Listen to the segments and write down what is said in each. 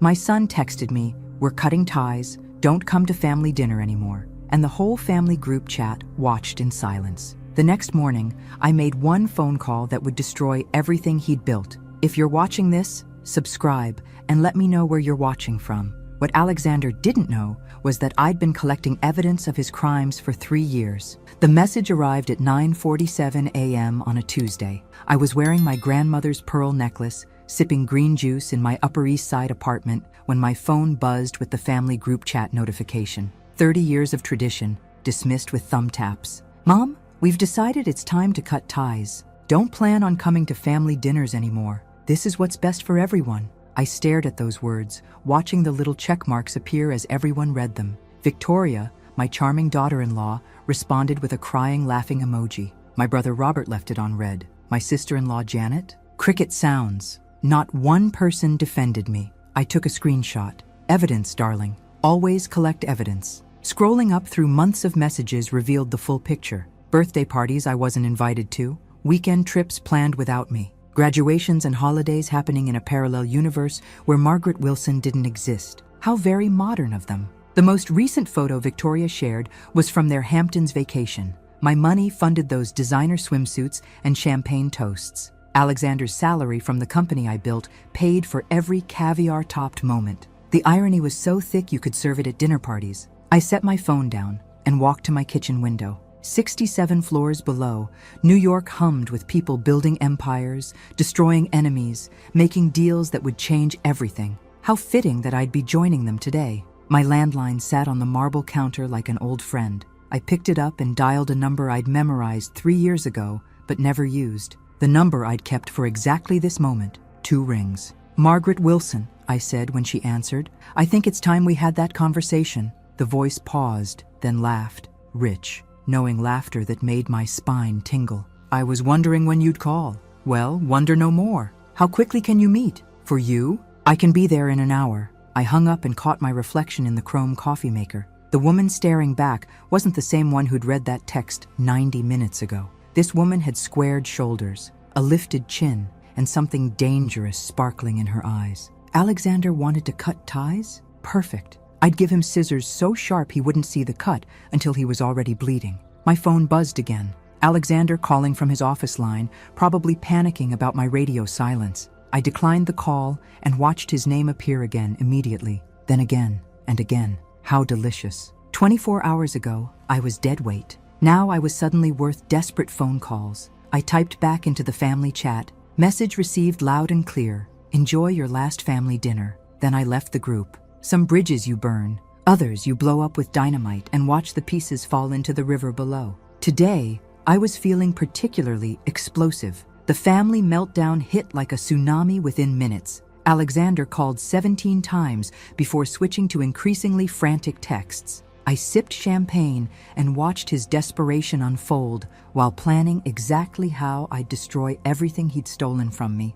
My son texted me, "We're cutting ties, don't come to family dinner anymore." And the whole family group chat watched in silence. The next morning, I made one phone call that would destroy everything he'd built. If you're watching this, subscribe and let me know where you're watching from. What Alexander didn't know was that I'd been collecting evidence of his crimes for 3 years. The message arrived at 9:47 a.m. on a Tuesday. I was wearing my grandmother's pearl necklace, sipping green juice in my Upper East Side apartment when my phone buzzed with the family group chat notification. 30 years of tradition, dismissed with thumb taps. "Mom, we've decided it's time to cut ties. Don't plan on coming to family dinners anymore. This is what's best for everyone." I stared at those words, watching the little check marks appear as everyone read them. Victoria, my charming daughter-in-law, responded with a crying, laughing emoji. My brother Robert left it on red. My sister-in-law Janet? Cricket sounds. Not one person defended me. I took a screenshot. Evidence, darling. Always collect evidence. Scrolling up through months of messages revealed the full picture. Birthday parties I wasn't invited to. Weekend trips planned without me. Graduations and holidays happening in a parallel universe where Margaret Wilson didn't exist. How very modern of them. The most recent photo Victoria shared was from their Hamptons vacation. My money funded those designer swimsuits and champagne toasts. Alexander's salary from the company I built paid for every caviar-topped moment. The irony was so thick you could serve it at dinner parties. I set my phone down and walked to my kitchen window. 67 floors below, New York hummed with people building empires, destroying enemies, making deals that would change everything. How fitting that I'd be joining them today. My landline sat on the marble counter like an old friend. I picked it up and dialed a number I'd memorized 3 years ago, but never used. The number I'd kept for exactly this moment. 2 rings. "Margaret Wilson," I said when she answered. "I think it's time we had that conversation." The voice paused, then laughed. Rich, knowing laughter that made my spine tingle. "I was wondering when you'd call." "Well, wonder no more. How quickly can you meet?" "For you? I can be there in an hour." I hung up and caught my reflection in the chrome coffee maker. The woman staring back wasn't the same one who'd read that text 90 minutes ago. This woman had squared shoulders, a lifted chin, and something dangerous sparkling in her eyes. Alexander wanted to cut ties? Perfect. I'd give him scissors so sharp he wouldn't see the cut until he was already bleeding. My phone buzzed again. Alexander calling from his office line, probably panicking about my radio silence. I declined the call and watched his name appear again immediately, then again and again. How delicious. 24 hours ago, I was dead weight. Now I was suddenly worth desperate phone calls. I typed back into the family chat, message received loud and clear. "Enjoy your last family dinner." Then I left the group. Some bridges you burn, others you blow up with dynamite and watch the pieces fall into the river below. Today, I was feeling particularly explosive. The family meltdown hit like a tsunami within minutes. Alexander called 17 times before switching to increasingly frantic texts. I sipped champagne and watched his desperation unfold while planning exactly how I'd destroy everything he'd stolen from me.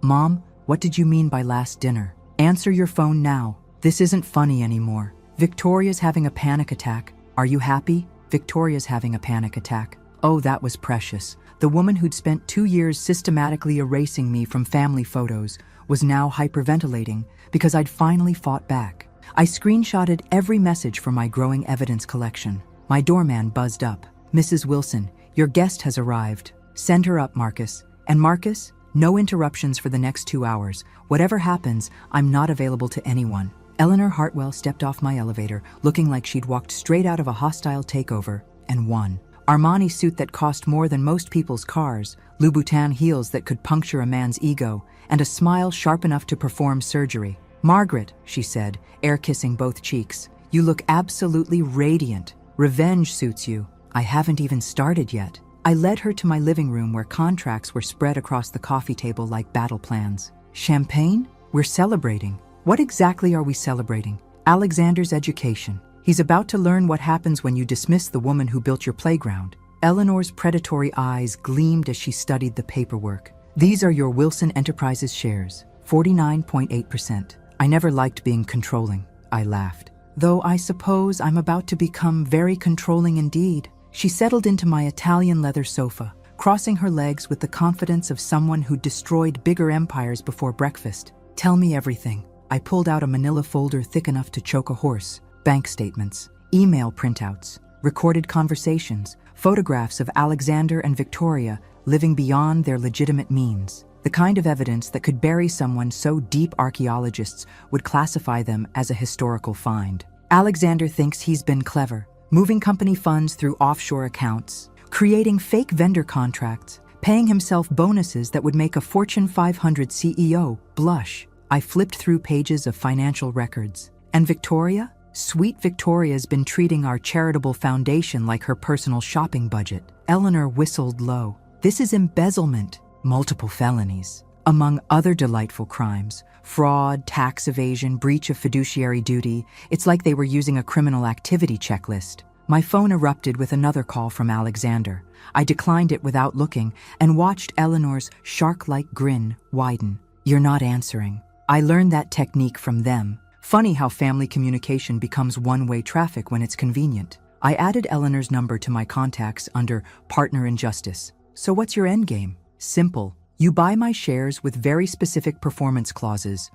"Mom, what did you mean by last dinner? Answer your phone now. This isn't funny anymore. Victoria's having a panic attack. Are you happy?" Victoria's having a panic attack. Oh, that was precious. The woman who'd spent 2 years systematically erasing me from family photos was now hyperventilating because I'd finally fought back. I screenshotted every message from my growing evidence collection. My doorman buzzed up. "Mrs. Wilson, your guest has arrived. Send her up, Marcus. And Marcus, no interruptions for the next 2 hours. Whatever happens, I'm not available to anyone." Eleanor Hartwell stepped off my elevator, looking like she'd walked straight out of a hostile takeover, and won. Armani suit that cost more than most people's cars, Louboutin heels that could puncture a man's ego, and a smile sharp enough to perform surgery. "Margaret," she said, air-kissing both cheeks, "you look absolutely radiant. Revenge suits you." I haven't even started yet. I led her to my living room where contracts were spread across the coffee table like battle plans. "Champagne? We're celebrating." "What exactly are we celebrating?" "Alexander's education. He's about to learn what happens when you dismiss the woman who built your playground." Eleanor's predatory eyes gleamed as she studied the paperwork. "These are your Wilson Enterprises shares, 49.8%. I never liked being controlling." I laughed. "Though I suppose I'm about to become very controlling indeed." She settled into my Italian leather sofa, crossing her legs with the confidence of someone who destroyed bigger empires before breakfast. "Tell me everything." I pulled out a manila folder thick enough to choke a horse. Bank statements, email printouts, recorded conversations, photographs of Alexander and Victoria living beyond their legitimate means. The kind of evidence that could bury someone so deep archaeologists would classify them as a historical find. Alexander thinks he's been clever, moving company funds through offshore accounts, creating fake vendor contracts, paying himself bonuses that would make a Fortune 500 CEO blush. I flipped through pages of financial records. And Victoria? Sweet Victoria's been treating our charitable foundation like her personal shopping budget. Eleanor whistled low. This is embezzlement, multiple felonies. Among other delightful crimes, fraud, tax evasion, breach of fiduciary duty. It's like they were using a criminal activity checklist. My phone erupted with another call from Alexander. I declined it without looking and watched Eleanor's shark-like grin widen. You're not answering. I learned that technique from them. Funny how family communication becomes one-way traffic when it's convenient. I added Eleanor's number to my contacts under Partner in Justice. So what's your endgame? Simple. You buy my shares with very specific performance clauses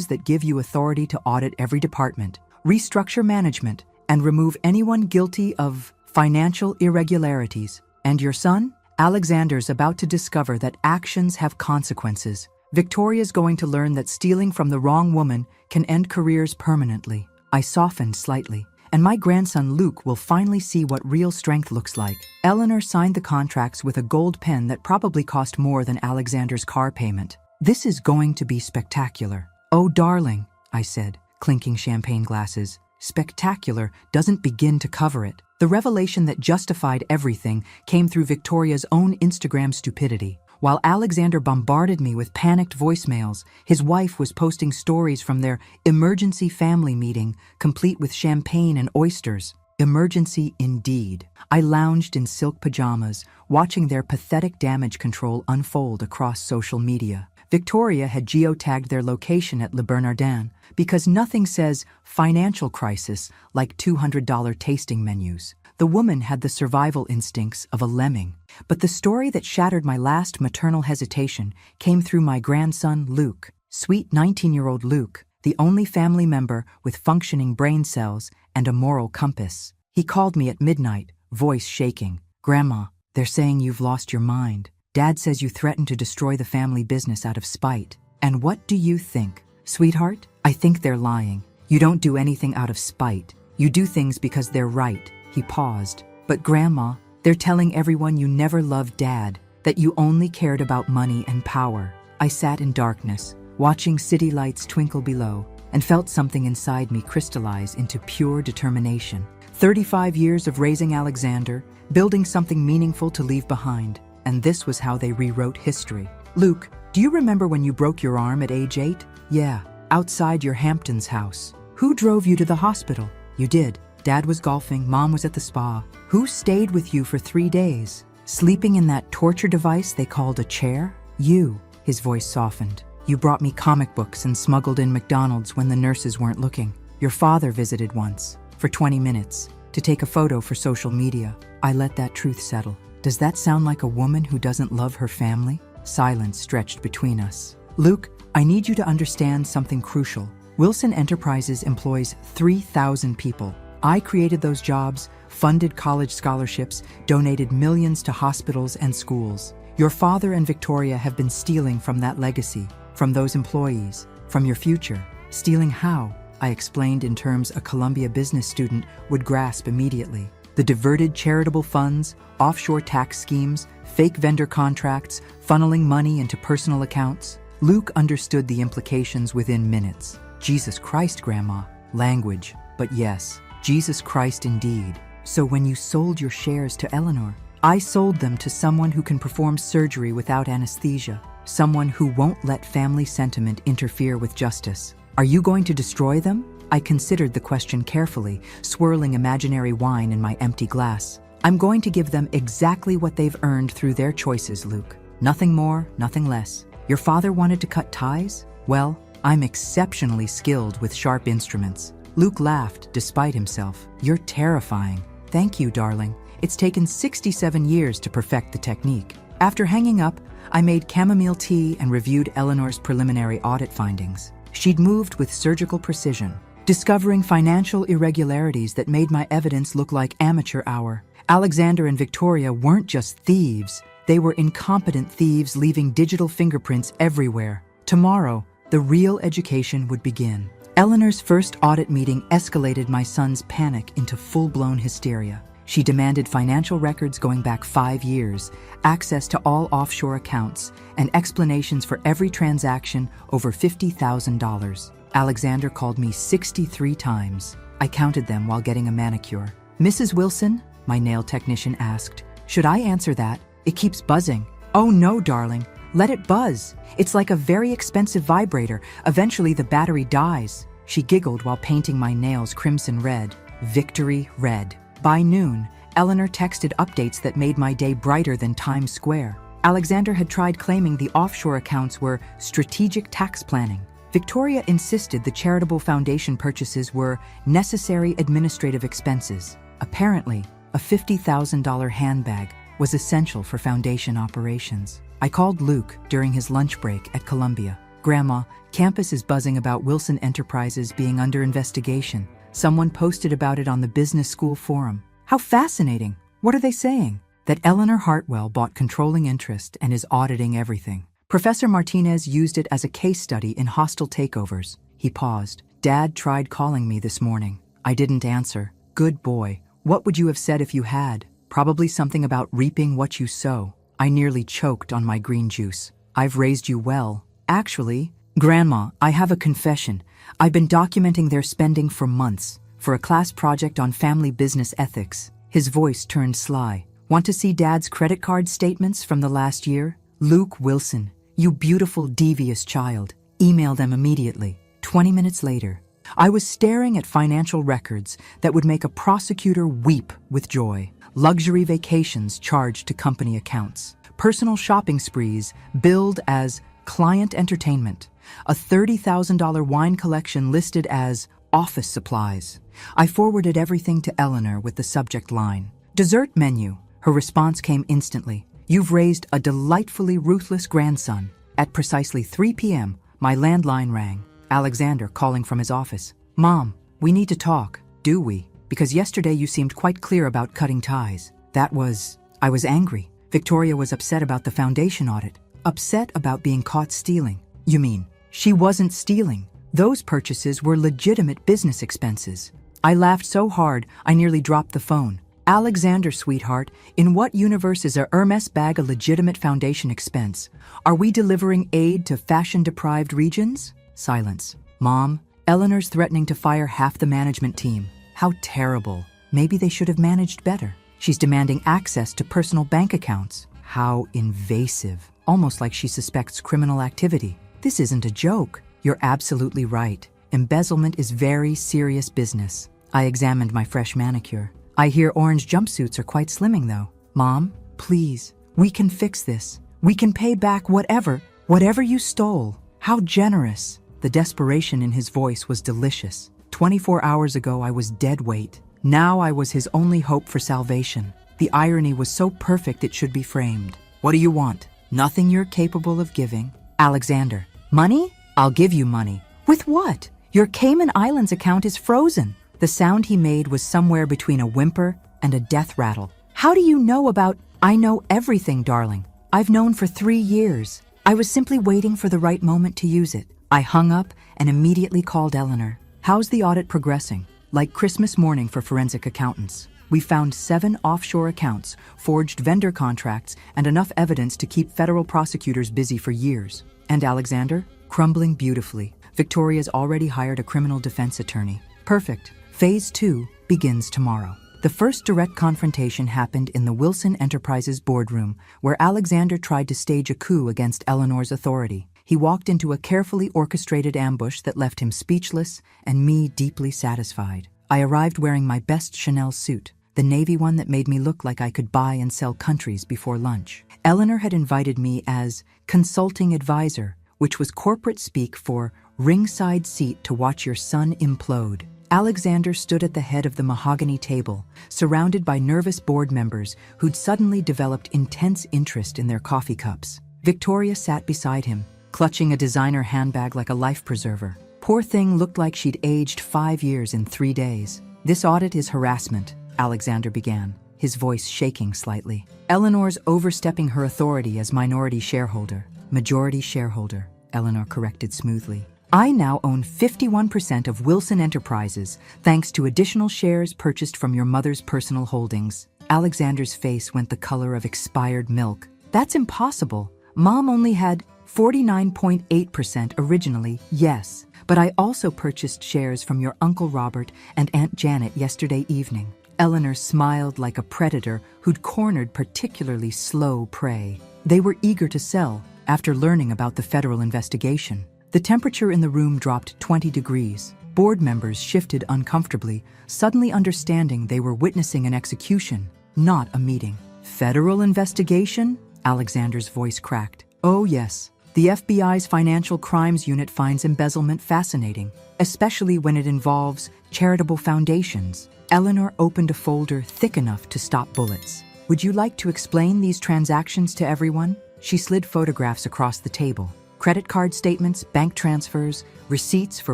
that give you authority to audit every department, restructure management, and remove anyone guilty of financial irregularities. And your son? Alexander's about to discover that actions have consequences. Victoria's going to learn that stealing from the wrong woman can end careers permanently. I softened slightly. And my grandson Luke will finally see what real strength looks like. Eleanor signed the contracts with a gold pen that probably cost more than Alexander's car payment. This is going to be spectacular. Oh, darling, I said, clinking champagne glasses. Spectacular doesn't begin to cover it. The revelation that justified everything came through Victoria's own Instagram stupidity. While Alexander bombarded me with panicked voicemails, his wife was posting stories from their emergency family meeting, complete with champagne and oysters. Emergency indeed. I lounged in silk pajamas, watching their pathetic damage control unfold across social media. Victoria had geotagged their location at Le Bernardin because nothing says financial crisis like $200 tasting menus. The woman had the survival instincts of a lemming. But the story that shattered my last maternal hesitation came through my grandson, Luke. Sweet 19-year-old Luke, the only family member with functioning brain cells and a moral compass. He called me at midnight, voice shaking. Grandma, they're saying you've lost your mind. Dad says you threatened to destroy the family business out of spite. And what do you think? Sweetheart, I think they're lying. You don't do anything out of spite. You do things because they're right. He paused. But Grandma, they're telling everyone you never loved Dad, that you only cared about money and power. I sat in darkness, watching city lights twinkle below, and felt something inside me crystallize into pure determination. 35 years of raising Alexander, building something meaningful to leave behind. And this was how they rewrote history. Luke, do you remember when you broke your arm at age 8? Yeah, outside your Hamptons house. Who drove you to the hospital? You did. Dad was golfing, Mom was at the spa. Who stayed with you for 3 days? Sleeping in that torture device they called a chair? You. His voice softened. You brought me comic books and smuggled in McDonald's when the nurses weren't looking. Your father visited once, for 20 minutes, to take a photo for social media. I let that truth settle. Does that sound like a woman who doesn't love her family? Silence stretched between us. Luke, I need you to understand something crucial. Wilson Enterprises employs 3,000 people. I created those jobs, funded college scholarships, donated millions to hospitals and schools. Your father and Victoria have been stealing from that legacy, from those employees, from your future. Stealing how? I explained in terms a Columbia business student would grasp immediately. The diverted charitable funds, offshore tax schemes, fake vendor contracts, funneling money into personal accounts. Luke understood the implications within minutes. Jesus Christ, Grandma. Language, but yes. Jesus Christ indeed. So when you sold your shares to Eleanor, I sold them to someone who can perform surgery without anesthesia, someone who won't let family sentiment interfere with justice. Are you going to destroy them? I considered the question carefully, swirling imaginary wine in my empty glass. I'm going to give them exactly what they've earned through their choices, Luke. Nothing more, nothing less. Your father wanted to cut ties? Well, I'm exceptionally skilled with sharp instruments. Luke laughed, despite himself. You're terrifying. Thank you, darling. It's taken 67 years to perfect the technique. After hanging up, I made chamomile tea and reviewed Eleanor's preliminary audit findings. She'd moved with surgical precision, discovering financial irregularities that made my evidence look like amateur hour. Alexander and Victoria weren't just thieves, they were incompetent thieves leaving digital fingerprints everywhere. Tomorrow, the real education would begin. Eleanor's first audit meeting escalated my son's panic into full-blown hysteria. She demanded financial records going back 5 years, access to all offshore accounts, and explanations for every transaction over $50,000. Alexander called me 63 times. I counted them while getting a manicure. "Mrs. Wilson?" my nail technician asked. "Should I answer that? It keeps buzzing." "Oh no, darling. Let it buzz. It's like a very expensive vibrator. Eventually the battery dies." She giggled while painting my nails crimson red. Victory red. By noon, Eleanor texted updates that made my day brighter than Times Square. Alexander had tried claiming the offshore accounts were strategic tax planning. Victoria insisted the charitable foundation purchases were necessary administrative expenses. Apparently, a $50,000 handbag was essential for foundation operations. I called Luke during his lunch break at Columbia. "Grandma, campus is buzzing about Wilson Enterprises being under investigation. Someone posted about it on the business school forum." "How fascinating. What are they saying?" "That Eleanor Hartwell bought controlling interest and is auditing everything. Professor Martinez used it as a case study in hostile takeovers." He paused. "Dad tried calling me this morning. I didn't answer." "Good boy. What would you have said if you had?" "Probably something about reaping what you sow." I nearly choked on my green juice. "I've raised you well." "Actually, Grandma, I have a confession. I've been documenting their spending for months, for a class project on family business ethics." His voice turned sly. "Want to see Dad's credit card statements from the last year?" "Luke Wilson, you beautiful, devious child. Email them immediately." 20 minutes later, I was staring at financial records that would make a prosecutor weep with joy. Luxury vacations charged to company accounts. Personal shopping sprees billed as client entertainment. A $30,000 wine collection listed as office supplies. I forwarded everything to Eleanor with the subject line, "Dessert menu." Her response came instantly. "You've raised a delightfully ruthless grandson." At precisely 3 p.m., my landline rang. Alexander calling from his office. "Mom, we need to talk." "Do we? Because yesterday you seemed quite clear about cutting ties." I was angry. Victoria was upset about the foundation audit. Upset about being caught stealing. "You mean, she wasn't stealing? Those purchases were legitimate business expenses." I laughed so hard, I nearly dropped the phone. "Alexander, sweetheart, in what universe is a Hermes bag a legitimate foundation expense? Are we delivering aid to fashion-deprived regions?" Silence. "Mom, Eleanor's threatening to fire half the management team." "How terrible. Maybe they should have managed better." "She's demanding access to personal bank accounts." "How invasive. Almost like she suspects criminal activity." "This isn't a joke." "You're absolutely right. Embezzlement is very serious business." I examined my fresh manicure. "I hear orange jumpsuits are quite slimming though." "Mom, please. We can fix this. We can pay back whatever you stole." "How generous." The desperation in his voice was delicious. 24 hours ago, I was dead weight. Now I was his only hope for salvation. The irony was so perfect it should be framed. "What do you want?" "Nothing you're capable of giving." "Alexander." "Money? I'll give you money." "With what? Your Cayman Islands account is frozen." The sound he made was somewhere between a whimper and a death rattle. "How do you know about—" "I know everything, darling. I've known for 3 years. I was simply waiting for the right moment to use it." I hung up and immediately called Eleanor. "How's the audit progressing?" "Like Christmas morning for forensic accountants. We found 7 offshore accounts, forged vendor contracts, and enough evidence to keep federal prosecutors busy for years." "And Alexander?" "Crumbling beautifully. Victoria's already hired a criminal defense attorney." "Perfect. Phase 2 begins tomorrow." The first direct confrontation happened in the Wilson Enterprises boardroom, where Alexander tried to stage a coup against Eleanor's authority. He walked into a carefully orchestrated ambush that left him speechless and me deeply satisfied. I arrived wearing my best Chanel suit, the navy one that made me look like I could buy and sell countries before lunch. Eleanor had invited me as consulting advisor, which was corporate speak for ringside seat to watch your son implode. Alexander stood at the head of the mahogany table, surrounded by nervous board members who'd suddenly developed intense interest in their coffee cups. Victoria sat beside him, clutching a designer handbag like a life preserver. Poor thing looked like she'd aged 5 years in 3 days. "This audit is harassment," Alexander began, his voice shaking slightly. "Eleanor's overstepping her authority as minority shareholder." "Majority shareholder," Eleanor corrected smoothly. "I now own 51% of Wilson Enterprises, thanks to additional shares purchased from your mother's personal holdings." Alexander's face went the color of expired milk. "That's impossible. Mom only had 49.8% originally, yes. But I also purchased shares from your Uncle Robert and Aunt Janet yesterday evening." Eleanor smiled like a predator who'd cornered particularly slow prey. They were eager to sell after learning about the federal investigation. The temperature in the room dropped 20 degrees. Board members shifted uncomfortably, suddenly understanding they were witnessing an execution, not a meeting. "Federal investigation?" Alexander's voice cracked. "Oh yes. The FBI's Financial Crimes Unit finds embezzlement fascinating, especially when it involves charitable foundations." Eleanor opened a folder thick enough to stop bullets. "Would you like to explain these transactions to everyone?" She slid photographs across the table. Credit card statements, bank transfers, receipts for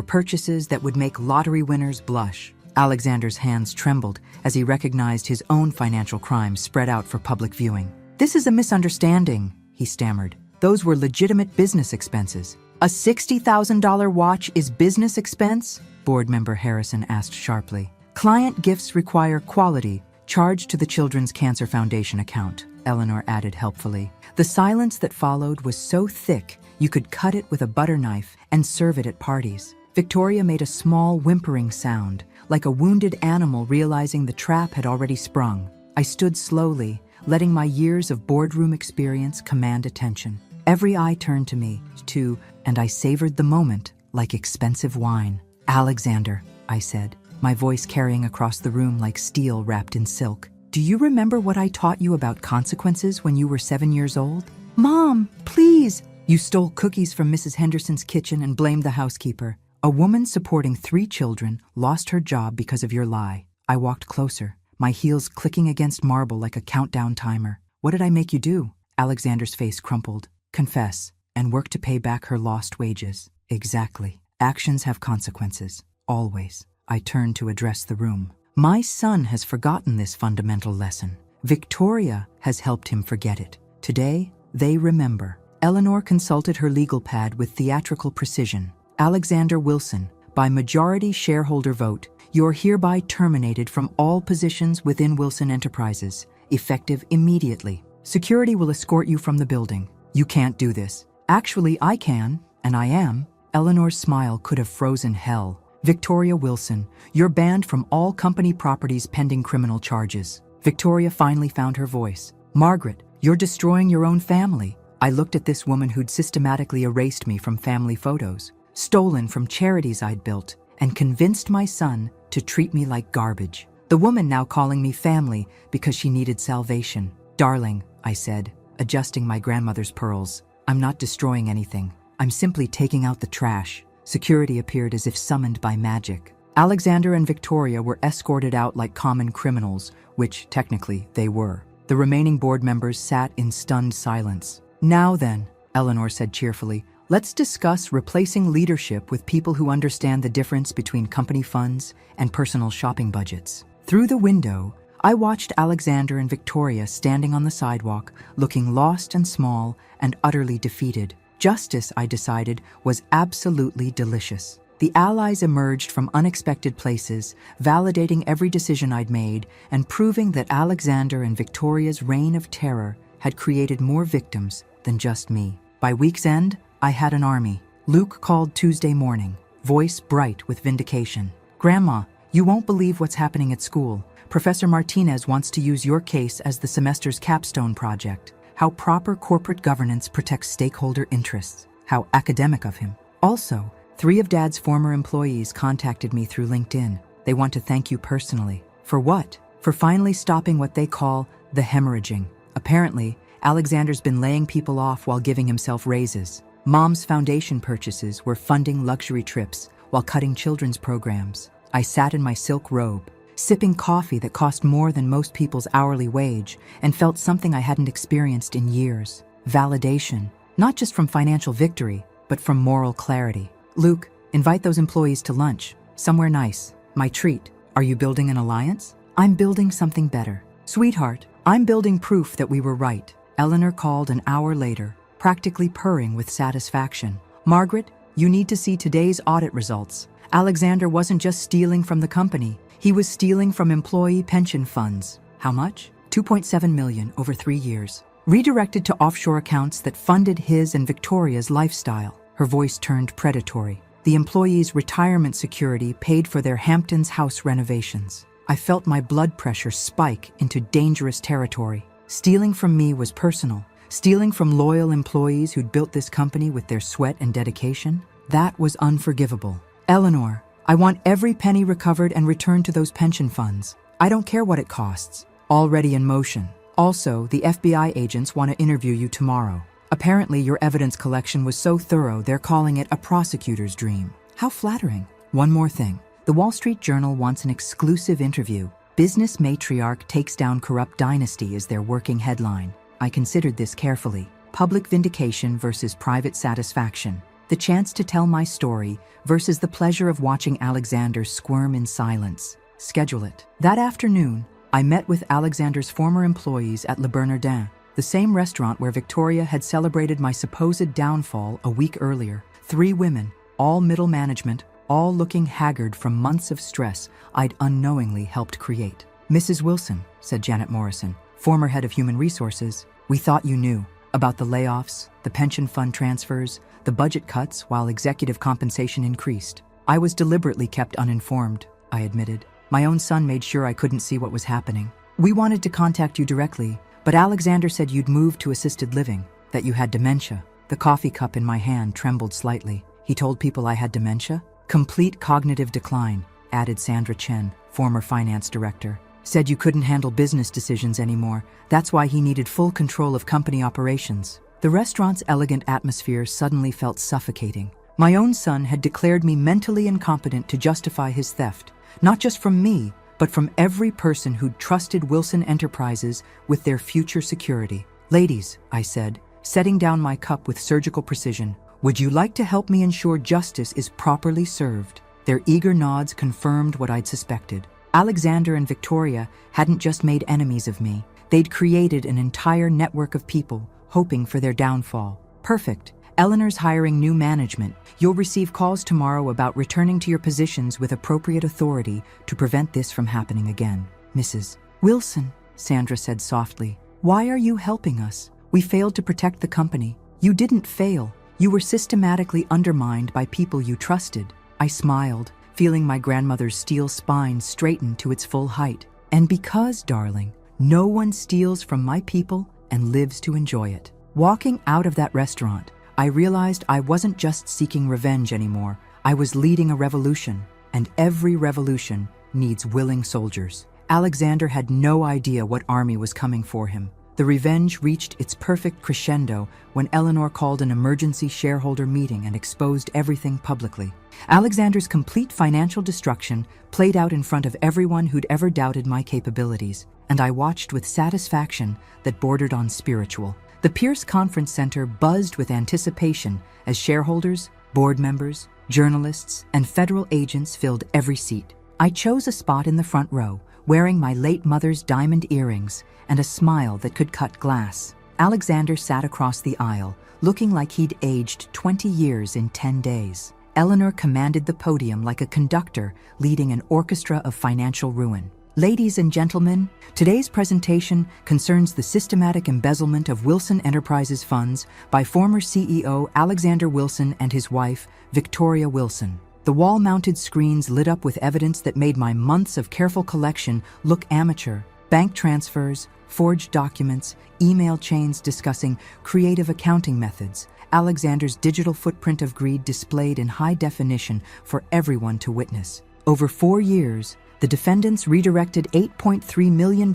purchases that would make lottery winners blush. Alexander's hands trembled as he recognized his own financial crimes spread out for public viewing. "This is a misunderstanding," he stammered. "Those were legitimate business expenses." "A $60,000 watch is business expense?" Board member Harrison asked sharply. "Client gifts require quality, charged to the Children's Cancer Foundation account," Eleanor added helpfully. The silence that followed was so thick you could cut it with a butter knife and serve it at parties. Victoria made a small whimpering sound, like a wounded animal realizing the trap had already sprung. I stood slowly, letting my years of boardroom experience command attention. Every eye turned to me, too, and I savored the moment like expensive wine. "Alexander," I said, my voice carrying across the room like steel wrapped in silk. "Do you remember what I taught you about consequences when you were 7 years old?" "Mom, please!" "You stole cookies from Mrs. Henderson's kitchen and blamed the housekeeper. A woman supporting 3 children lost her job because of your lie." I walked closer, my heels clicking against marble like a countdown timer. "What did I make you do?" Alexander's face crumpled. "Confess, and work to pay back her lost wages." "Exactly. Actions have consequences. Always." I turned to address the room. "My son has forgotten this fundamental lesson. Victoria has helped him forget it. Today, they remember." Eleanor consulted her legal pad with theatrical precision. "Alexander Wilson, by majority shareholder vote, you're hereby terminated from all positions within Wilson Enterprises, effective immediately. Security will escort you from the building." "You can't do this." "Actually, I can, and I am." Eleanor's smile could have frozen hell. "Victoria Wilson, you're banned from all company properties pending criminal charges." Victoria finally found her voice. "Margaret, you're destroying your own family." I looked at this woman who'd systematically erased me from family photos, stolen from charities I'd built, and convinced my son to treat me like garbage. The woman now calling me family because she needed salvation. "Darling," I said, adjusting my grandmother's pearls, "I'm not destroying anything. I'm simply taking out the trash." Security appeared as if summoned by magic. Alexander and Victoria were escorted out like common criminals, which technically they were. The remaining board members sat in stunned silence. "Now then," Eleanor said cheerfully, "let's discuss replacing leadership with people who understand the difference between company funds and personal shopping budgets." Through the window, I watched Alexander and Victoria standing on the sidewalk, looking lost and small and utterly defeated. Justice, I decided, was absolutely delicious. The allies emerged from unexpected places, validating every decision I'd made and proving that Alexander and Victoria's reign of terror had created more victims than just me. By week's end, I had an army. Luke called Tuesday morning, voice bright with vindication. "Grandma, you won't believe what's happening at school. Professor Martinez wants to use your case as the semester's capstone project. How proper corporate governance protects stakeholder interests. How academic of him. Also, 3 of Dad's former employees contacted me through LinkedIn. They want to thank you personally." "For what?" "For finally stopping what they call the hemorrhaging. Apparently, Alexander's been laying people off while giving himself raises. Mom's foundation purchases were funding luxury trips while cutting children's programs." I sat in my silk robe, sipping coffee that cost more than most people's hourly wage, and felt something I hadn't experienced in years. Validation. not just from financial victory, but from moral clarity. Luke, invite those employees to lunch, somewhere nice. My treat. Are you building an alliance? I'm building something better. Sweetheart, I'm building proof that we were right. Eleanor called an hour later, practically purring with satisfaction. Margaret, you need to see today's audit results. Alexander wasn't just stealing from the company, he was stealing from employee pension funds. How much? 2.7 million over 3 years. Redirected to offshore accounts that funded his and Victoria's lifestyle. Her voice turned predatory. The employees' retirement security paid for their Hamptons house renovations. I felt my blood pressure spike into dangerous territory. Stealing from me was personal. Stealing from loyal employees who'd built this company with their sweat and dedication? That was unforgivable. Eleanor, I want every penny recovered and returned to those pension funds. I don't care what it costs. Already in motion. Also, the FBI agents want to interview you tomorrow. Apparently, your evidence collection was so thorough they're calling it a prosecutor's dream. How flattering. One more thing. The Wall Street Journal wants an exclusive interview. Business matriarch takes down corrupt dynasty is their working headline. I considered this carefully. Public vindication versus private satisfaction. The chance to tell my story versus the pleasure of watching Alexander squirm in silence. Schedule it. That afternoon, I met with Alexander's former employees at Le Bernardin, the same restaurant where Victoria had celebrated my supposed downfall a week earlier. 3 women, all middle management, all looking haggard from months of stress I'd unknowingly helped create. Mrs. Wilson, said Janet Morrison, former head of human resources, we thought you knew about the layoffs, the pension fund transfers, the budget cuts while executive compensation increased. I was deliberately kept uninformed, I admitted. My own son made sure I couldn't see what was happening. We wanted to contact you directly, but Alexander said you'd moved to assisted living, that you had dementia. The coffee cup in my hand trembled slightly. He told people I had dementia? Complete cognitive decline, added Sandra Chen, former finance director. Said you couldn't handle business decisions anymore. That's why he needed full control of company operations. The restaurant's elegant atmosphere suddenly felt suffocating. My own son had declared me mentally incompetent to justify his theft, not just from me, but from every person who'd trusted Wilson Enterprises with their future security. Ladies, I said, setting down my cup with surgical precision, would you like to help me ensure justice is properly served? Their eager nods confirmed what I'd suspected. Alexander and Victoria hadn't just made enemies of me. They'd created an entire network of people, hoping for their downfall. Perfect. Eleanor's hiring new management. You'll receive calls tomorrow about returning to your positions with appropriate authority to prevent this from happening again. Mrs. Wilson, Sandra said softly, why are you helping us? We failed to protect the company. You didn't fail. You were systematically undermined by people you trusted. I smiled, feeling my grandmother's steel spine straighten to its full height. And because, darling, no one steals from my people and lives to enjoy it. Walking out of that restaurant, I realized I wasn't just seeking revenge anymore. I was leading a revolution, and every revolution needs willing soldiers. Alexander had no idea what army was coming for him. The revenge reached its perfect crescendo when Eleanor called an emergency shareholder meeting and exposed everything publicly. Alexander's complete financial destruction played out in front of everyone who'd ever doubted my capabilities, and I watched with satisfaction that bordered on spiritual. The Pierce Conference Center buzzed with anticipation as shareholders, board members, journalists, and federal agents filled every seat. I chose a spot in the front row, wearing my late mother's diamond earrings and a smile that could cut glass. Alexander sat across the aisle, looking like he'd aged 20 years in 10 days. Eleanor commanded the podium like a conductor leading an orchestra of financial ruin. Ladies and gentlemen, today's presentation concerns the systematic embezzlement of Wilson Enterprises funds by former CEO Alexander Wilson and his wife, Victoria Wilson. The wall-mounted screens lit up with evidence that made my months of careful collection look amateur. Bank transfers, forged documents, email chains discussing creative accounting methods, Alexander's digital footprint of greed displayed in high definition for everyone to witness. Over 4 years, the defendants redirected $8.3 million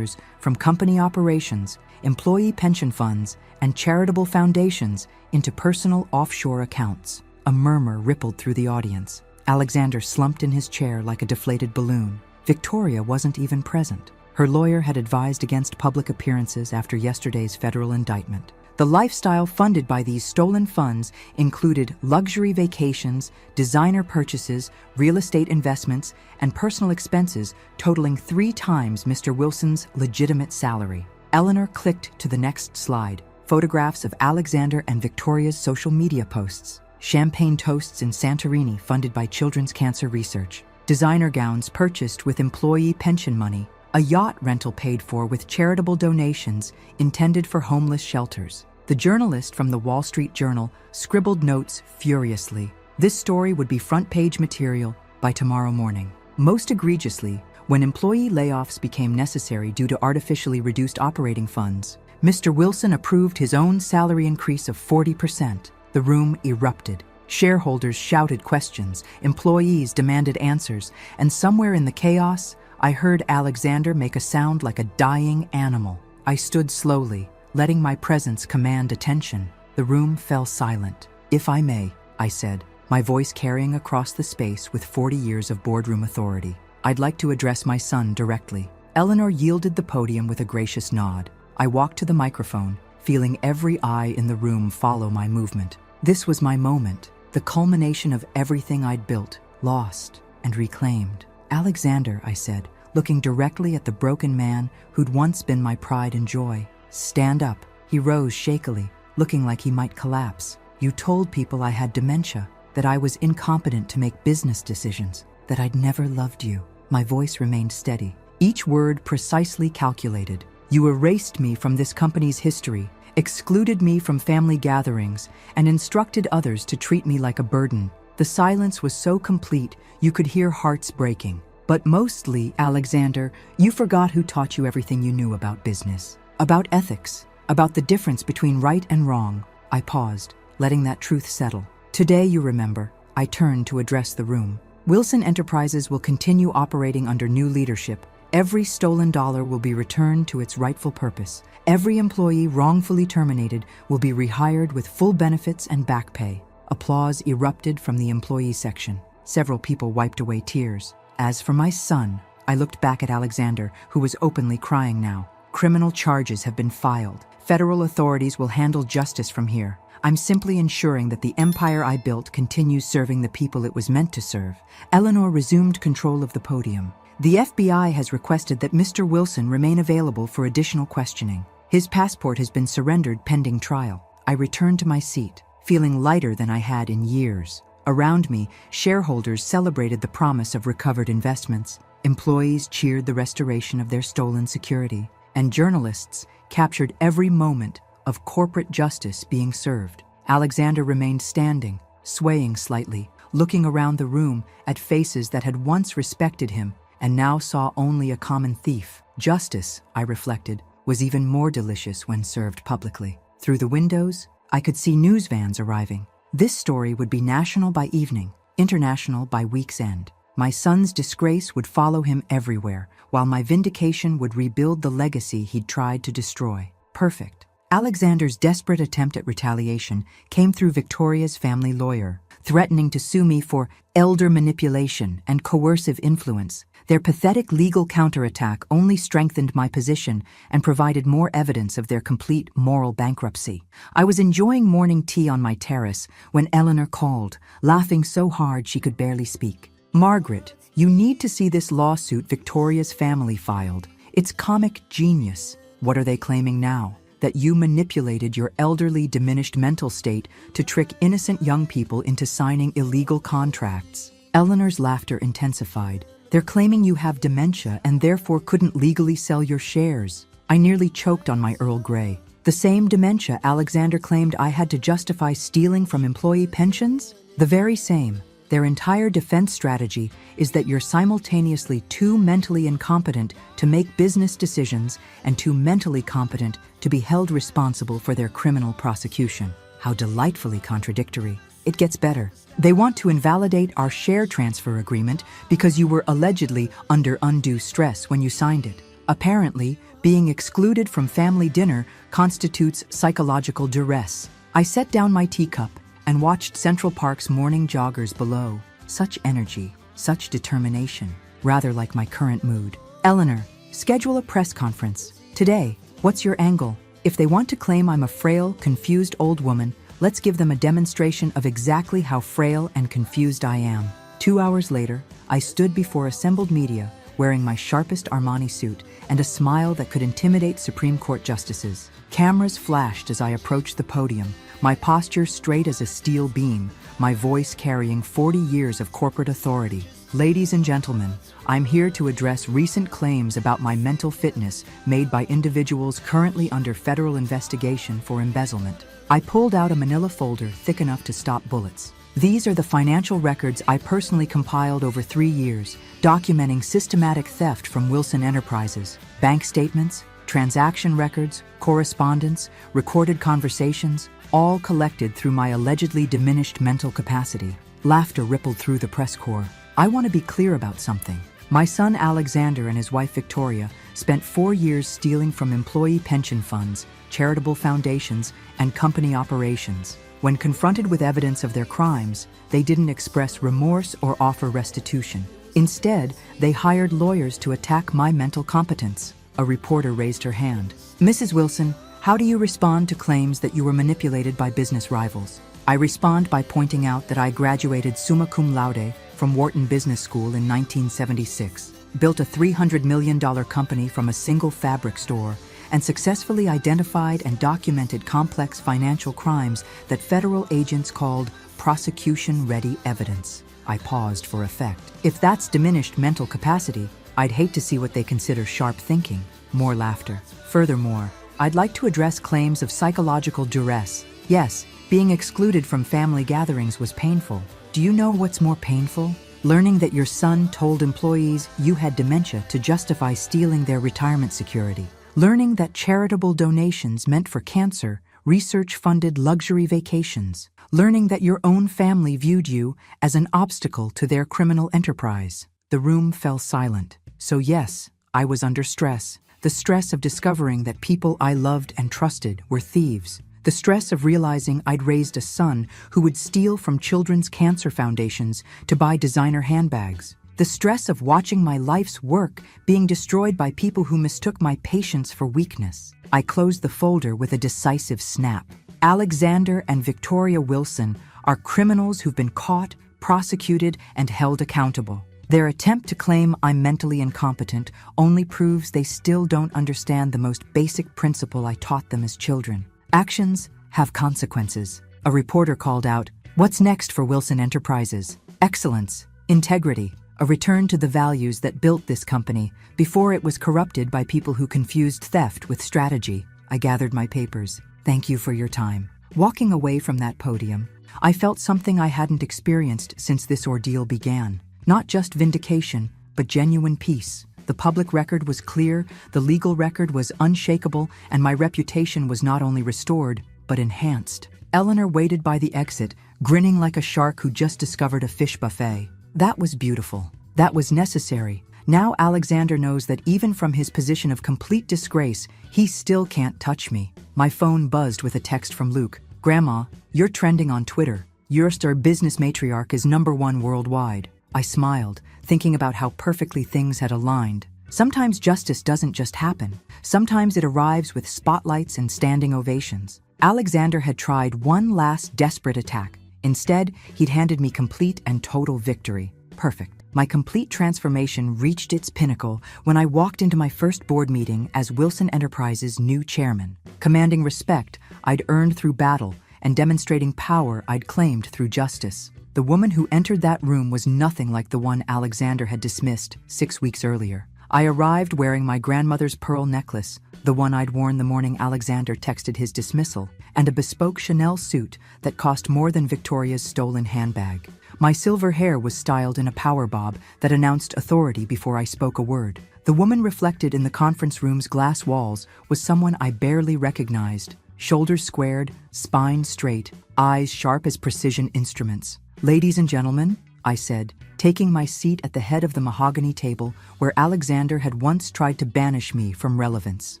from company operations, employee pension funds, and charitable foundations into personal offshore accounts. A murmur rippled through the audience. Alexander slumped in his chair like a deflated balloon. Victoria wasn't even present. Her lawyer had advised against public appearances after yesterday's federal indictment. The lifestyle funded by these stolen funds included luxury vacations, designer purchases, real estate investments, and personal expenses totaling 3 times Mr. Wilson's legitimate salary. Eleanor clicked to the next slide. Photographs of Alexander and Victoria's social media posts. Champagne toasts in Santorini funded by Children's Cancer Research. Designer gowns purchased with employee pension money. A yacht rental paid for with charitable donations intended for homeless shelters. The journalist from the Wall Street Journal scribbled notes furiously. This story would be front-page material by tomorrow morning. Most egregiously, when employee layoffs became necessary due to artificially reduced operating funds, Mr. Wilson approved his own salary increase of 40%. The room erupted. Shareholders shouted questions, employees demanded answers, and somewhere in the chaos, I heard Alexander make a sound like a dying animal. I stood slowly, letting my presence command attention. The room fell silent. "If I may," I said, my voice carrying across the space with 40 years of boardroom authority. "I'd like to address my son directly." Eleanor yielded the podium with a gracious nod. I walked to the microphone, feeling every eye in the room follow my movement. This was my moment, the culmination of everything I'd built, lost, and reclaimed. "Alexander," I said, looking directly at the broken man who'd once been my pride and joy. "Stand up." He rose shakily, looking like he might collapse. "You told people I had dementia, that I was incompetent to make business decisions, that I'd never loved you." My voice remained steady, each word precisely calculated. "You erased me from this company's history, excluded me from family gatherings, and instructed others to treat me like a burden." The silence was so complete you could hear hearts breaking. "But mostly, Alexander, you forgot who taught you everything you knew about business, about ethics, about the difference between right and wrong." I paused, letting that truth settle. "Today, you remember," I turned to address the room. "Wilson Enterprises will continue operating under new leadership. Every stolen dollar will be returned to its rightful purpose. Every employee wrongfully terminated will be rehired with full benefits and back pay." Applause erupted from the employee section. Several people wiped away tears. As for my son, I looked back at Alexander, who was openly crying now. "Criminal charges have been filed. Federal authorities will handle justice from here. I'm simply ensuring that the empire I built continues serving the people it was meant to serve." Eleanor resumed control of the podium. "The FBI has requested that Mr. Wilson remain available for additional questioning. His passport has been surrendered pending trial." I returned to my seat, feeling lighter than I had in years. Around me, shareholders celebrated the promise of recovered investments, employees cheered the restoration of their stolen security, and journalists captured every moment of corporate justice being served. Alexander remained standing, swaying slightly, looking around the room at faces that had once respected him and now saw only a common thief. Justice, I reflected, was even more delicious when served publicly. Through the windows, I could see news vans arriving. This story would be national by evening, international by week's end. My son's disgrace would follow him everywhere, while my vindication would rebuild the legacy he'd tried to destroy. Perfect. Alexander's desperate attempt at retaliation came through Victoria's family lawyer, threatening to sue me for elder manipulation and coercive influence. Their pathetic legal counterattack only strengthened my position and provided more evidence of their complete moral bankruptcy. I was enjoying morning tea on my terrace when Eleanor called, laughing so hard she could barely speak. "Margaret, you need to see this lawsuit Victoria's family filed. It's comic genius." "What are they claiming now?" "That you manipulated your elderly, diminished mental state to trick innocent young people into signing illegal contracts." Eleanor's laughter intensified. "They're claiming you have dementia and therefore couldn't legally sell your shares." I nearly choked on my Earl Grey. The same dementia Alexander claimed I had to justify stealing from employee pensions? The very same. Their entire defense strategy is that you're simultaneously too mentally incompetent to make business decisions and too mentally competent to be held responsible for their criminal prosecution. How delightfully contradictory. It gets better. They want to invalidate our share transfer agreement because you were allegedly under undue stress when you signed it. Apparently, being excluded from family dinner constitutes psychological duress. I set down my teacup and watched Central Park's morning joggers below. Such energy, such determination, rather like my current mood. "Eleanor, schedule a press conference. Today, what's your angle?" If they want to claim I'm a frail, confused old woman, let's give them a demonstration of exactly how frail and confused I am. 2 hours later, I stood before assembled media, wearing my sharpest Armani suit and a smile that could intimidate Supreme Court justices. Cameras flashed as I approached the podium, my posture straight as a steel beam, my voice carrying 40 years of corporate authority. Ladies and gentlemen, I'm here to address recent claims about my mental fitness made by individuals currently under federal investigation for embezzlement. I pulled out a manila folder thick enough to stop bullets. These are the financial records I personally compiled over 3 years, documenting systematic theft from Wilson Enterprises. Bank statements, transaction records, correspondence, recorded conversations, all collected through my allegedly diminished mental capacity. Laughter rippled through the press corps. I want to be clear about something. My son Alexander and his wife Victoria spent 4 years stealing from employee pension funds, charitable foundations, and company operations. When confronted with evidence of their crimes, they didn't express remorse or offer restitution. Instead, they hired lawyers to attack my mental competence. A reporter raised her hand. Mrs. Wilson, how do you respond to claims that you were manipulated by business rivals? I respond by pointing out that I graduated summa cum laude from Wharton Business School in 1976, built a $300 million company from a single fabric store, and successfully identified and documented complex financial crimes that federal agents called prosecution-ready evidence. I paused for effect. If that's diminished mental capacity, I'd hate to see what they consider sharp thinking. More laughter. Furthermore, I'd like to address claims of psychological duress. Yes, being excluded from family gatherings was painful. Do you know what's more painful? Learning that your son told employees you had dementia to justify stealing their retirement security. Learning that charitable donations meant for cancer, research-funded luxury vacations. Learning that your own family viewed you as an obstacle to their criminal enterprise. The room fell silent. So yes, I was under stress. The stress of discovering that people I loved and trusted were thieves. The stress of realizing I'd raised a son who would steal from children's cancer foundations to buy designer handbags. The stress of watching my life's work being destroyed by people who mistook my patience for weakness. I closed the folder with a decisive snap. Alexander and Victoria Wilson are criminals who've been caught, prosecuted, and held accountable. Their attempt to claim I'm mentally incompetent only proves they still don't understand the most basic principle I taught them as children. Actions have consequences. A reporter called out, "What's next for Wilson Enterprises? Excellence, integrity, a return to the values that built this company before it was corrupted by people who confused theft with strategy." I gathered my papers. Thank you for your time. Walking away from that podium, I felt something I hadn't experienced since this ordeal began. Not just vindication, but genuine peace. The public record was clear, the legal record was unshakable, and my reputation was not only restored, but enhanced. Eleanor waited by the exit, grinning like a shark who just discovered a fish buffet. That was beautiful. That was necessary. Now Alexander knows that even from his position of complete disgrace, he still can't touch me. My phone buzzed with a text from Luke. "Grandma, you're trending on Twitter. Your business matriarch is #1 worldwide." I smiled, thinking about how perfectly things had aligned. Sometimes justice doesn't just happen. Sometimes it arrives with spotlights and standing ovations. Alexander had tried one last desperate attack. Instead, he'd handed me complete and total victory. Perfect. My complete transformation reached its pinnacle when I walked into my first board meeting as Wilson Enterprises' new chairman. Commanding respect I'd earned through battle and demonstrating power I'd claimed through justice. The woman who entered that room was nothing like the one Alexander had dismissed 6 weeks earlier. I arrived wearing my grandmother's pearl necklace, the one I'd worn the morning Alexander texted his dismissal, and a bespoke Chanel suit that cost more than Victoria's stolen handbag. My silver hair was styled in a power bob that announced authority before I spoke a word. The woman reflected in the conference room's glass walls was someone I barely recognized. Shoulders squared, spine straight, eyes sharp as precision instruments. "Ladies and gentlemen," I said, taking my seat at the head of the mahogany table where Alexander had once tried to banish me from relevance.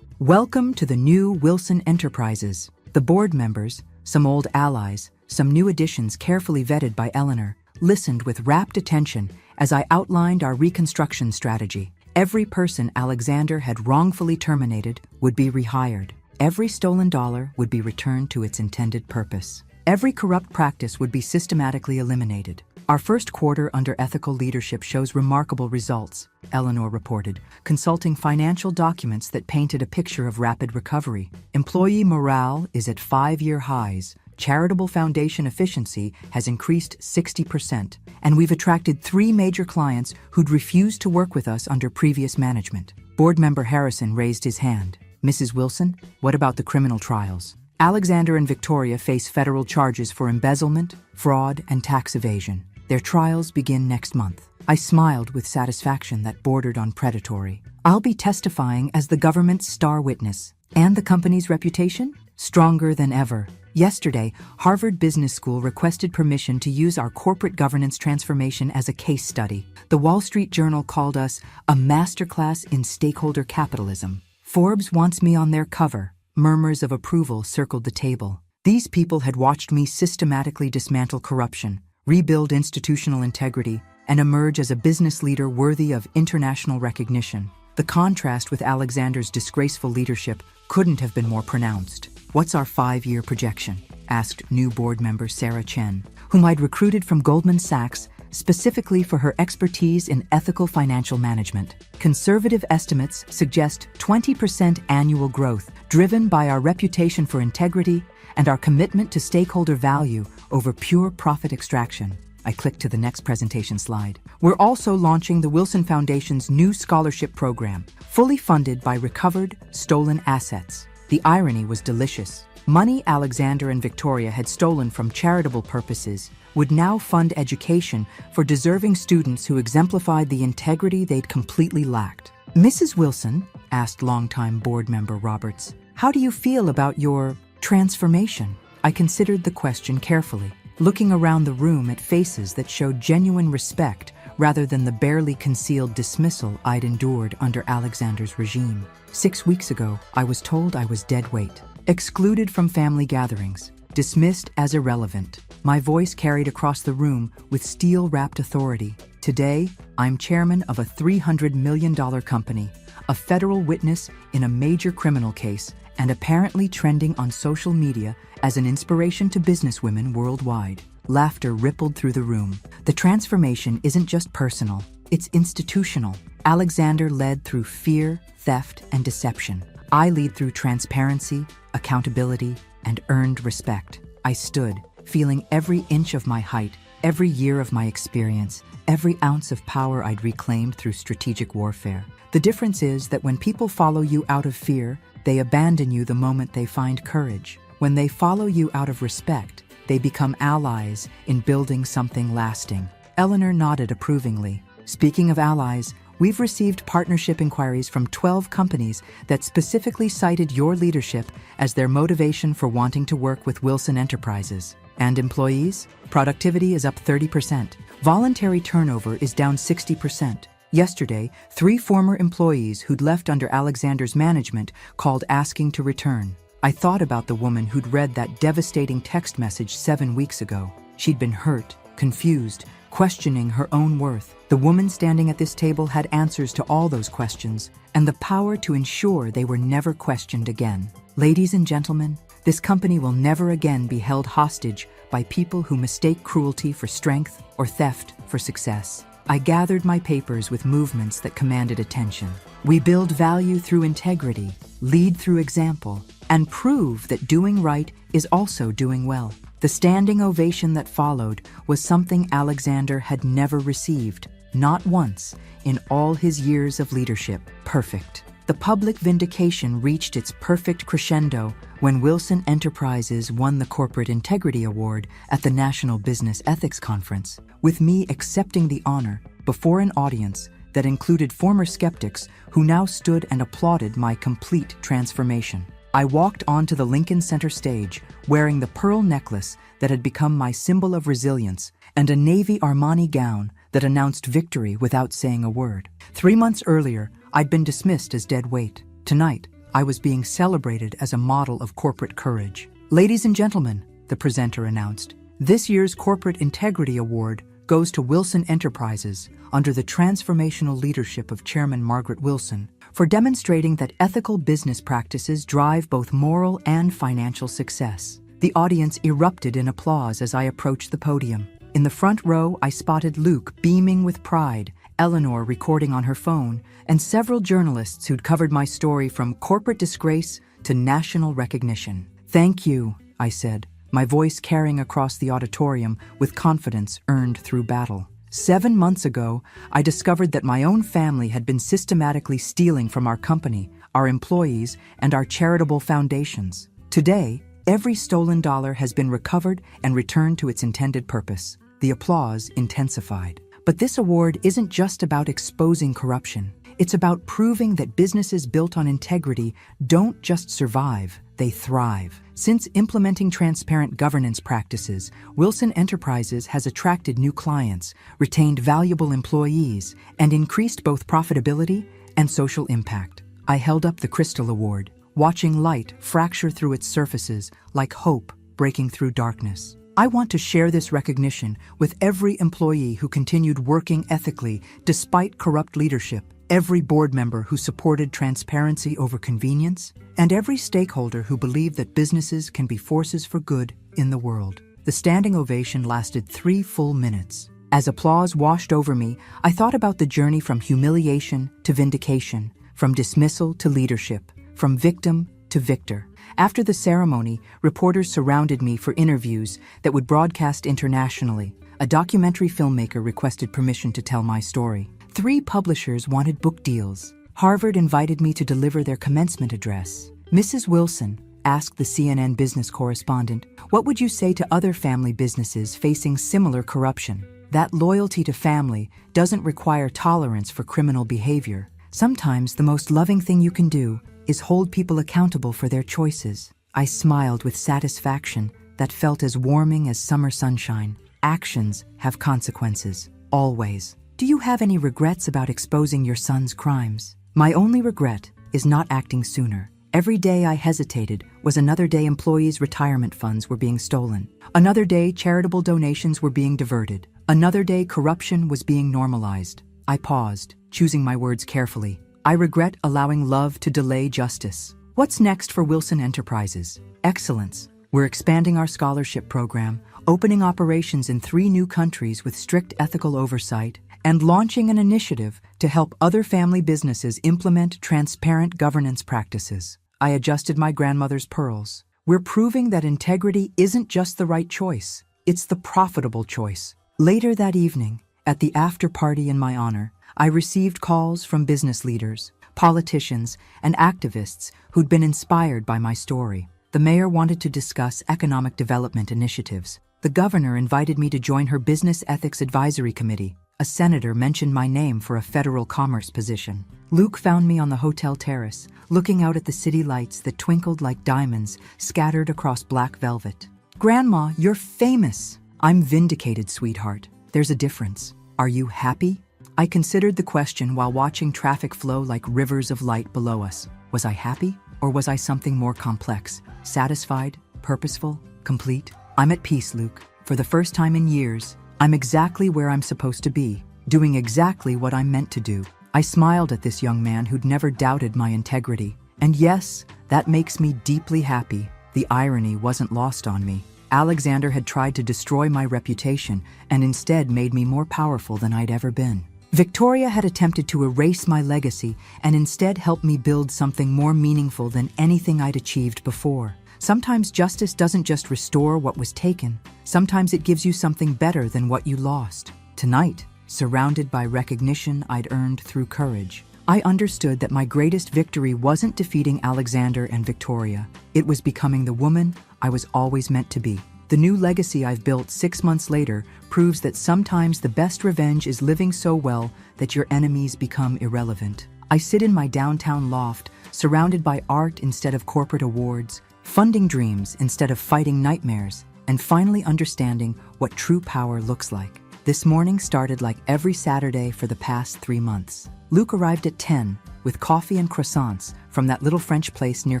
"Welcome to the new Wilson Enterprises." The board members, some old allies, some new additions carefully vetted by Eleanor, listened with rapt attention as I outlined our reconstruction strategy. Every person Alexander had wrongfully terminated would be rehired. Every stolen dollar would be returned to its intended purpose. Every corrupt practice would be systematically eliminated. Our first quarter under ethical leadership shows remarkable results, Eleanor reported, consulting financial documents that painted a picture of rapid recovery. Employee morale is at 5-year highs. Charitable foundation efficiency has increased 60%, and we've attracted 3 major clients who'd refused to work with us under previous management. Board member Harrison raised his hand. Mrs. Wilson, what about the criminal trials? Alexander and Victoria face federal charges for embezzlement, fraud, and tax evasion. Their trials begin next month. I smiled with satisfaction that bordered on predatory. I'll be testifying as the government's star witness. And the company's reputation? Stronger than ever. Yesterday, Harvard Business School requested permission to use our corporate governance transformation as a case study. The Wall Street Journal called us a masterclass in stakeholder capitalism. Forbes wants me on their cover. Murmurs of approval circled the table. These people had watched me systematically dismantle corruption, rebuild institutional integrity, and emerge as a business leader worthy of international recognition. The contrast with Alexander's disgraceful leadership couldn't have been more pronounced. What's our 5-year projection? Asked new board member Sarah Chen, whom I'd recruited from Goldman Sachs specifically for her expertise in ethical financial management. Conservative estimates suggest 20% annual growth, driven by our reputation for integrity and our commitment to stakeholder value over pure profit extraction. I clicked to the next presentation slide. We're also launching the Wilson Foundation's new scholarship program, fully funded by recovered, stolen assets. The irony was delicious. Money Alexander and Victoria had stolen from charitable purposes would now fund education for deserving students who exemplified the integrity they'd completely lacked. Mrs. Wilson, asked longtime board member Roberts, how do you feel about your transformation? I considered the question carefully, looking around the room at faces that showed genuine respect rather than the barely concealed dismissal I'd endured under Alexander's regime. 6 weeks ago, I was told I was dead weight, excluded from family gatherings, dismissed as irrelevant. My voice carried across the room with steel-wrapped authority. Today, I'm chairman of a $300 million company, a federal witness in a major criminal case, and apparently trending on social media as an inspiration to businesswomen worldwide. Laughter rippled through the room. The transformation isn't just personal, it's institutional. Alexander led through fear, theft, and deception. I lead through transparency, accountability, and earned respect. I stood, feeling every inch of my height, every year of my experience, every ounce of power I'd reclaimed through strategic warfare. The difference is that when people follow you out of fear, they abandon you the moment they find courage. When they follow you out of respect, they become allies in building something lasting. Eleanor nodded approvingly. Speaking of allies, we've received partnership inquiries from 12 companies that specifically cited your leadership as their motivation for wanting to work with Wilson Enterprises. And employees? Productivity is up 30%. Voluntary turnover is down 60%. Yesterday, 3 former employees who'd left under Alexander's management called asking to return. I thought about the woman who'd read that devastating text message 7 weeks ago. She'd been hurt, confused, questioning her own worth. The woman standing at this table had answers to all those questions and the power to ensure they were never questioned again. Ladies and gentlemen, this company will never again be held hostage by people who mistake cruelty for strength or theft for success. I gathered my papers with movements that commanded attention. We build value through integrity, lead through example, and prove that doing right is also doing well. The standing ovation that followed was something Alexander had never received, not once, in all his years of leadership. Perfect. The public vindication reached its perfect crescendo when Wilson Enterprises won the Corporate Integrity Award at the National Business Ethics Conference, with me accepting the honor before an audience that included former skeptics who now stood and applauded my complete transformation. I walked onto the Lincoln Center stage wearing the pearl necklace that had become my symbol of resilience and a navy Armani gown that announced victory without saying a word. 3 months earlier, I'd been dismissed as dead weight. Tonight, I was being celebrated as a model of corporate courage. Ladies and gentlemen, the presenter announced, this year's Corporate Integrity Award goes to Wilson Enterprises under the transformational leadership of Chairman Margaret Wilson for demonstrating that ethical business practices drive both moral and financial success. The audience erupted in applause as I approached the podium. In the front row, I spotted Luke beaming with pride, Eleanor recording on her phone, and several journalists who'd covered my story from corporate disgrace to national recognition. "Thank you," I said, my voice carrying across the auditorium with confidence earned through battle. 7 months ago, I discovered that my own family had been systematically stealing from our company, our employees, and our charitable foundations. Today, every stolen dollar has been recovered and returned to its intended purpose. The applause intensified. But this award isn't just about exposing corruption. It's about proving that businesses built on integrity don't just survive, they thrive. Since implementing transparent governance practices, Wilson Enterprises has attracted new clients, retained valuable employees, and increased both profitability and social impact. I held up the Crystal Award, watching light fracture through its surfaces like hope breaking through darkness. I want to share this recognition with every employee who continued working ethically despite corrupt leadership, every board member who supported transparency over convenience, and every stakeholder who believed that businesses can be forces for good in the world. The standing ovation lasted 3 full minutes. As applause washed over me, I thought about the journey from humiliation to vindication, from dismissal to leadership, from victim to victor. After the ceremony, reporters surrounded me for interviews that would broadcast internationally. A documentary filmmaker requested permission to tell my story. 3 publishers wanted book deals. Harvard invited me to deliver their commencement address. "Mrs. Wilson," asked the CNN business correspondent, "what would you say to other family businesses facing similar corruption? That loyalty to family doesn't require tolerance for criminal behavior. Sometimes the most loving thing you can do is hold people accountable for their choices." I smiled with satisfaction that felt as warming as summer sunshine. Actions have consequences, always. Do you have any regrets about exposing your son's crimes? My only regret is not acting sooner. Every day I hesitated was another day employees' retirement funds were being stolen. Another day charitable donations were being diverted. Another day corruption was being normalized. I paused, choosing my words carefully. I regret allowing love to delay justice. What's next for Wilson Enterprises? Excellence. We're expanding our scholarship program, opening operations in 3 new countries with strict ethical oversight, and launching an initiative to help other family businesses implement transparent governance practices. I adjusted my grandmother's pearls. We're proving that integrity isn't just the right choice, it's the profitable choice. Later that evening, at the after party in my honor, I received calls from business leaders, politicians, and activists who'd been inspired by my story. The mayor wanted to discuss economic development initiatives. The governor invited me to join her Business Ethics Advisory Committee. A senator mentioned my name for a federal commerce position. Luke found me on the hotel terrace, looking out at the city lights that twinkled like diamonds scattered across black velvet. "Grandma, you're famous." "I'm vindicated, sweetheart. There's a difference. Are you happy?" I considered the question while watching traffic flow like rivers of light below us. Was I happy? Or was I something more complex? Satisfied? Purposeful? Complete? I'm at peace, Luke. For the first time in years, I'm exactly where I'm supposed to be, doing exactly what I'm meant to do. I smiled at this young man who'd never doubted my integrity. And yes, that makes me deeply happy. The irony wasn't lost on me. Alexander had tried to destroy my reputation and instead made me more powerful than I'd ever been. Victoria had attempted to erase my legacy and instead helped me build something more meaningful than anything I'd achieved before. Sometimes justice doesn't just restore what was taken. Sometimes it gives you something better than what you lost. Tonight, surrounded by recognition I'd earned through courage, I understood that my greatest victory wasn't defeating Alexander and Victoria. It was becoming the woman I was always meant to be. The new legacy I've built 6 months later proves that sometimes the best revenge is living so well that your enemies become irrelevant. I sit in my downtown loft, surrounded by art instead of corporate awards, funding dreams instead of fighting nightmares, and finally understanding what true power looks like. This morning started like every Saturday for the past 3 months. Luke arrived at 10 with coffee and croissants from that little French place near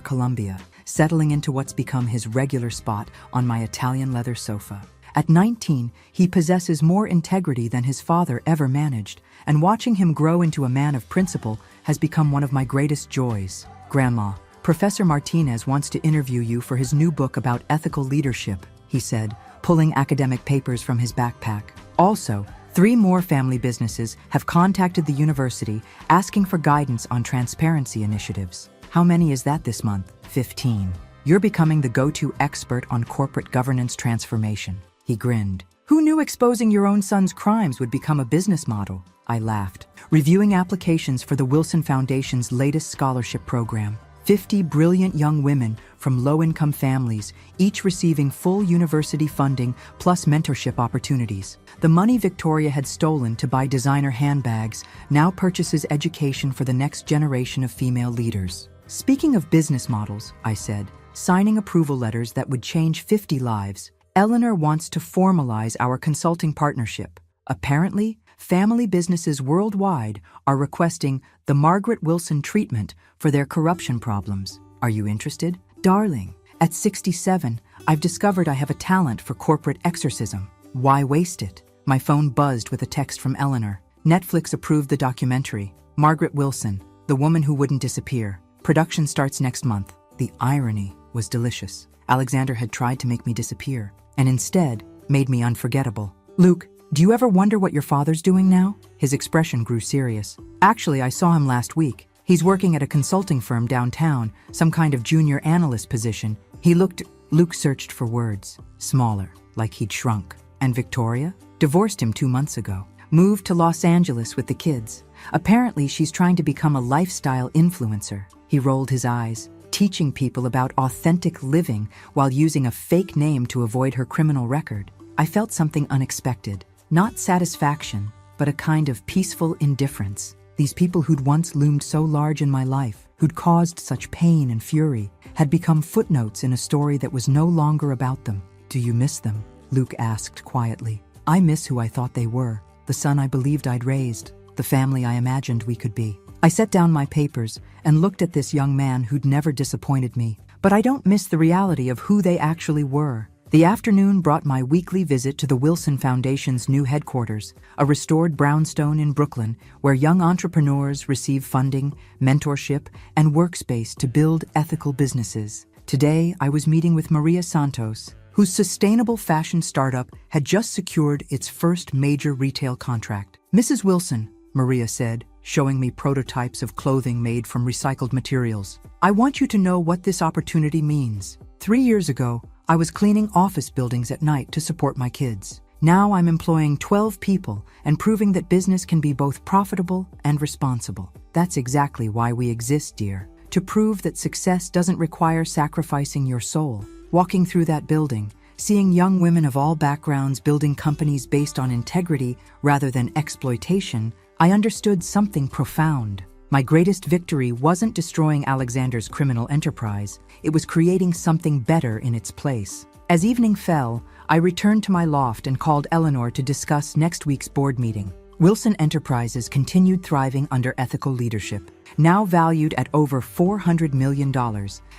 Columbia, settling into what's become his regular spot on my Italian leather sofa. At 19, he possesses more integrity than his father ever managed, and watching him grow into a man of principle has become one of my greatest joys. Grandma, Professor Martinez wants to interview you for his new book about ethical leadership, he said, pulling academic papers from his backpack. Also, 3 more family businesses have contacted the university asking for guidance on transparency initiatives. How many is that this month? 15. You're becoming the go-to expert on corporate governance transformation. He grinned. Who knew exposing your own son's crimes would become a business model? I laughed. Reviewing applications for the Wilson Foundation's latest scholarship program. 50 brilliant young women from low-income families, each receiving full university funding plus mentorship opportunities. The money Victoria had stolen to buy designer handbags now purchases education for the next generation of female leaders. Speaking of business models, I said, signing approval letters that would change 50 lives, Eleanor wants to formalize our consulting partnership. Apparently, family businesses worldwide are requesting the Margaret Wilson treatment for their corruption problems. Are you interested? Darling, at 67, I've discovered I have a talent for corporate exorcism. Why waste it? My phone buzzed with a text from Eleanor. Netflix approved the documentary, Margaret Wilson, the woman who wouldn't disappear. Production starts next month. The irony was delicious. Alexander had tried to make me disappear, and instead made me unforgettable. Luke, do you ever wonder what your father's doing now? His expression grew serious. Actually, I saw him last week. He's working at a consulting firm downtown, some kind of junior analyst position. Luke searched for words. Smaller, like he'd shrunk. And Victoria? Divorced him 2 months ago. Moved to Los Angeles with the kids. Apparently, she's trying to become a lifestyle influencer. He rolled his eyes, teaching people about authentic living while using a fake name to avoid her criminal record. I felt something unexpected. Not satisfaction, but a kind of peaceful indifference. These people who'd once loomed so large in my life, who'd caused such pain and fury, had become footnotes in a story that was no longer about them. Do you miss them? Luke asked quietly. I miss who I thought they were, the son I believed I'd raised, the family I imagined we could be. I set down my papers and looked at this young man who'd never disappointed me. But I don't miss the reality of who they actually were. The afternoon brought my weekly visit to the Wilson Foundation's new headquarters, a restored brownstone in Brooklyn, where young entrepreneurs receive funding, mentorship, and workspace to build ethical businesses. Today, I was meeting with Maria Santos, whose sustainable fashion startup had just secured its first major retail contract. Mrs. Wilson, Maria said, showing me prototypes of clothing made from recycled materials. I want you to know what this opportunity means. 3 years ago, I was cleaning office buildings at night to support my kids. Now I'm employing 12 people and proving that business can be both profitable and responsible. That's exactly why we exist, dear. To prove that success doesn't require sacrificing your soul. Walking through that building, seeing young women of all backgrounds building companies based on integrity rather than exploitation, I understood something profound. My greatest victory wasn't destroying Alexander's criminal enterprise, it was creating something better in its place. As evening fell, I returned to my loft and called Eleanor to discuss next week's board meeting. Wilson Enterprises continued thriving under ethical leadership, now valued at over $400 million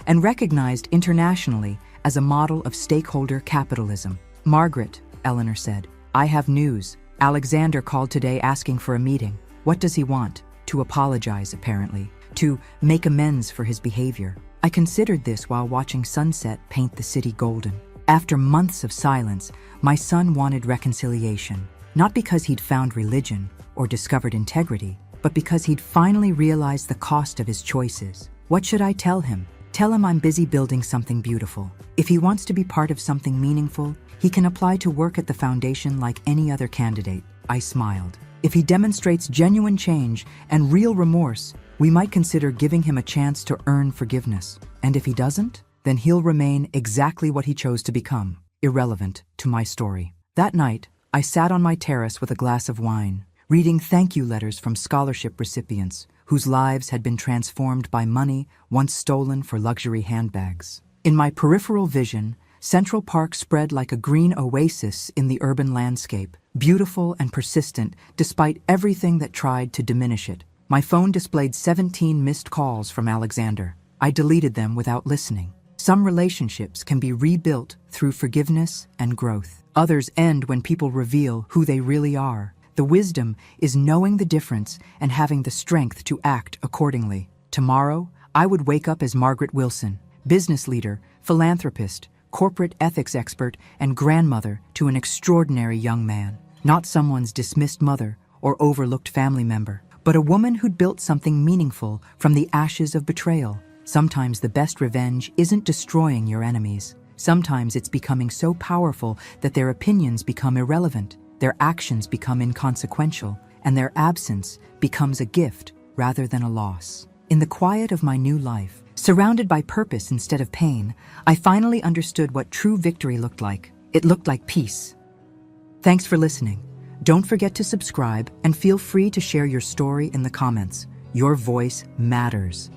and recognized internationally as a model of stakeholder capitalism. Margaret, Eleanor said, I have news. Alexander called today asking for a meeting. What does he want? To apologize, apparently. To make amends for his behavior. I considered this while watching sunset paint the city golden. After months of silence, my son wanted reconciliation. Not because he'd found religion or discovered integrity, but because he'd finally realized the cost of his choices. What should I tell him? Tell him I'm busy building something beautiful. If he wants to be part of something meaningful, he can apply to work at the foundation like any other candidate. I smiled. If he demonstrates genuine change and real remorse, we might consider giving him a chance to earn forgiveness. And if he doesn't, then he'll remain exactly what he chose to become, irrelevant to my story. That night, I sat on my terrace with a glass of wine, reading thank you letters from scholarship recipients whose lives had been transformed by money once stolen for luxury handbags. In my peripheral vision, Central Park spread like a green oasis in the urban landscape, beautiful and persistent despite everything that tried to diminish it. My phone displayed 17 missed calls from Alexander. I deleted them without listening. Some relationships can be rebuilt through forgiveness and growth. Others end when people reveal who they really are. The wisdom is knowing the difference and having the strength to act accordingly. Tomorrow, I would wake up as Margaret Wilson, business leader, philanthropist, corporate ethics expert, and grandmother to an extraordinary young man. Not someone's dismissed mother or overlooked family member, but a woman who'd built something meaningful from the ashes of betrayal. Sometimes the best revenge isn't destroying your enemies. Sometimes it's becoming so powerful that their opinions become irrelevant, their actions become inconsequential, and their absence becomes a gift rather than a loss. In the quiet of my new life, surrounded by purpose instead of pain, I finally understood what true victory looked like. It looked like peace. Thanks for listening. Don't forget to subscribe and feel free to share your story in the comments. Your voice matters.